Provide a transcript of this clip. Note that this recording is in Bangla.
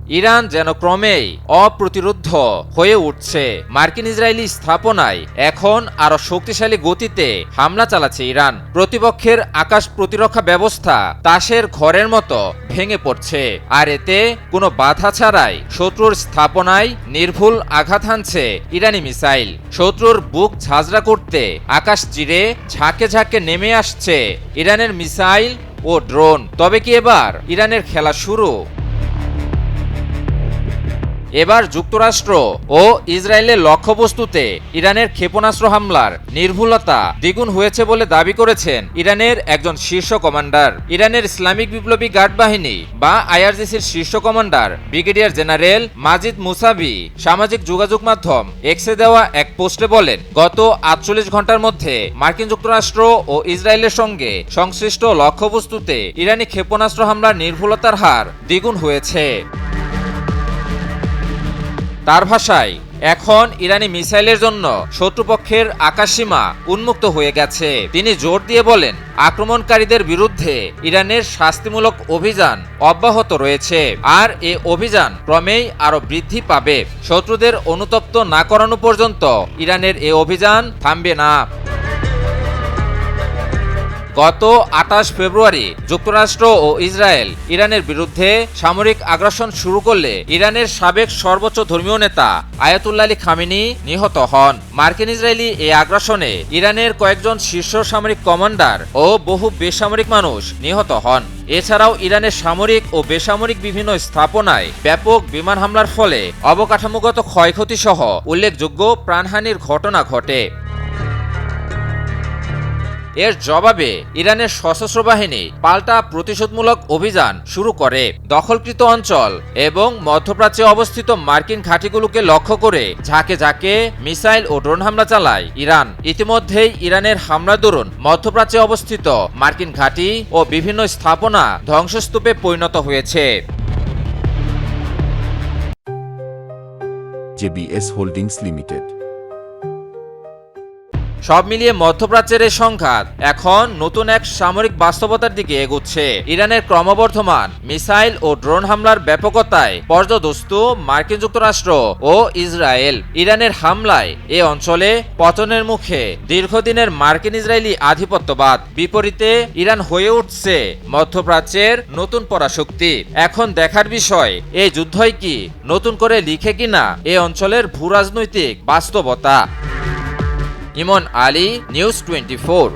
ইরান যেন ক্রমেই অপ্রতিরোধ্য হয়ে উঠছে। মার্কিন ইসরায়েলি স্থাপনায় এখন আরো শক্তিশালী গতিতে হামলা চালাচ্ছে ইরান। প্রতিপক্ষের আকাশ প্রতিরক্ষা ব্যবস্থা তাসের ঘরের মতো ভেঙে পড়ছে, আর এতে কোনো বাধা ছাড়াই শত্রুর স্থাপনায় নির্ভুল আঘাত হানছে ইরানি মিসাইল। শত্রুর বুক ঝাঁঝরা করতে আকাশ চিরে ঝাঁকে ঝাঁকে নেমে আসছে ইরানের মিসাইল ও ড্রোন। তবে কি এবার ইরানের খেলা শুরু? এবার যুক্তরাষ্ট্র ও ইসরায়েলের লক্ষ্যবস্তুতে ইরানের ক্ষেপণাস্ত্র হামলার নির্ভুলতা দ্বিগুণ হয়েছে বলে দাবি করেছেন ইরানের একজন শীর্ষ কমান্ডার। ইরানের ইসলামিক বিপ্লবী গার্ড বাহিনী বা আইআরজিসির শীর্ষ কমান্ডার ব্রিগেডিয়ার জেনারেল মাজিদ মুসাভি সামাজিক যোগাযোগ মাধ্যম এক্সে দেওয়া এক পোস্টে বলেন, গত ৪৮ ঘন্টার মধ্যে মার্কিন যুক্তরাষ্ট্র ও ইসরায়েলের সঙ্গে সংশ্লিষ্ট লক্ষ্যবস্তুতে ইরানি ক্ষেপণাস্ত্র হামলার নির্ভুলতার হার দ্বিগুণ হয়েছে। তার ভাষায়, এখন ইরানি মিসাইলের জন্য শত্রুপক্ষের আকাশসীমা উন্মুক্ত হয়ে গেছে। তিনি জোর দিয়ে বলেন, আক্রমণকারীদের বিরুদ্ধে ইরানের শাস্তিমূলক অভিযান অব্যাহত রয়েছে, আর এ অভিযান ক্রমেই আরো বৃদ্ধি পাবে। শত্রুদের অনুতপ্ত না করানো পর্যন্ত ইরানের এ অভিযান থামবে না। গত ২৮ ফেব্রুয়ারি যুক্তরাষ্ট্র ও ইসরায়েল ইরানের বিরুদ্ধে সামরিক আগ্রাসন শুরু করলে ইরানের সাবেক সর্বোচ্চ ধর্মীয় নেতা আয়াতুল্লাহ আলী খামেনি নিহত হন। মার্কিন ইসরায়েলি এই আগ্রাসনে ইরানের কয়েকজন শীর্ষ সামরিক কমান্ডার ও বহু বেসামরিক মানুষ নিহত হন। এছাড়াও ইরানের সামরিক ও বেসামরিক বিভিন্ন স্থাপনায় ব্যাপক বিমান হামলার ফলে অবকাঠামোগত ক্ষয়ক্ষতি সহ উল্লেখযোগ্য প্রাণহানির ঘটনা ঘটে। এর জবাবে ইরানের সশস্ত্র বাহিনী পাল্টা প্রতিশোধমূলক অভিযান শুরু করে। দখলকৃত অঞ্চল এবং মধ্যপ্রাচ্যে অবস্থিত মার্কিন ঘাঁটিগুলোকে লক্ষ্য করে ঝাঁকে ঝাঁকে মিসাইল ও ড্রোন হামলা চালায় ইরান। ইতিমধ্যেই ইরানের হামলার দরুন মধ্যপ্রাচ্যে অবস্থিত মার্কিন ঘাঁটি ও বিভিন্ন স্থাপনা ধ্বংসস্তূপে পরিণত হয়েছে। JBS holdings limited. সব মিলিয়ে মধ্যপ্রাচ্যের এই সংঘাত এখন নতুন এক সামরিক বাস্তবতার দিকে এগুচ্ছে। ইরানের ক্রমবর্ধমান মিসাইল ও ড্রোন হামলার ব্যাপকতায় পর্যদস্ত মার্কিন যুক্তরাষ্ট্র ও ইসরায়েল। ইরানের হামলায় এ অঞ্চলে পতনের মুখে দীর্ঘদিনের মার্কিন ইসরায়েলি আধিপত্যবাদ। বিপরীতে ইরান হয়ে উঠছে মধ্যপ্রাচ্যের নতুন পরাশক্তি। এখন দেখার বিষয়, এই যুদ্ধই কি নতুন করে লিখে কিনা এ অঞ্চলের ভূরাজনৈতিক বাস্তবতা। ইমন আলী, নিউজ 24।